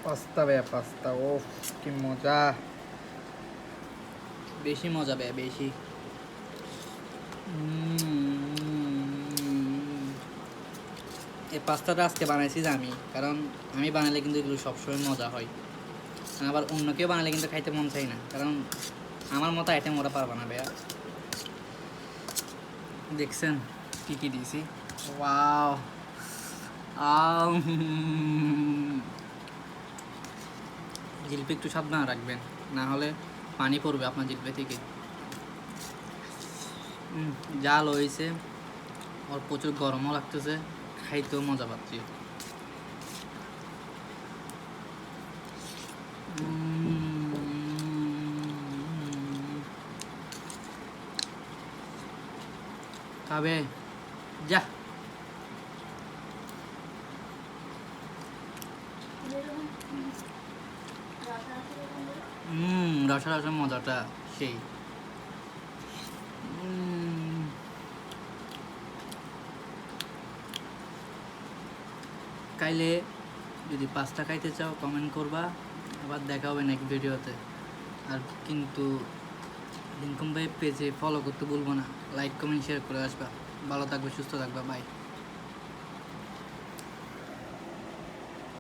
Pasta ভাইয়া pasta, ও কি মজা, বেশি মজা ভাইয়া বেশি। এই পাস্তাটা আজকে বানাইছি যে আমি, কারণ আমি বানালে কিন্তু এগুলো সবসময় মজা হয়। আবার অন্য কেউ বানালে কিন্তু খাইতে মন চাই না, কারণ আমার মতো আইটেম ওরা পারবে না ভাইয়া। দেখছেন কী কী দিয়েছি, ওয়াও। জিলিপি একটু সাবধানে রাখবেন, না হলে পানি পড়বে আপনার জিলিপি থেকে। জাল হয়েছে, ওর প্রচুর গরমও লাগতেছে, খাইতেও মজা পাচ্ছি। খাবে যা। রসা রসা মজাটা সেই। কাইলে যদি পাস্তা খাইতে চাও কমেন্ট করবা, আবার দেখা হবে নেক্সট ভিডিওতে। আর কিন্তু লিঙ্কন ভাই পেজে ফলো করতে ভুলবো না, লাইক কমেন্ট শেয়ার করে আসবা। ভালো থাকবে, সুস্থ থাকবা, বাই।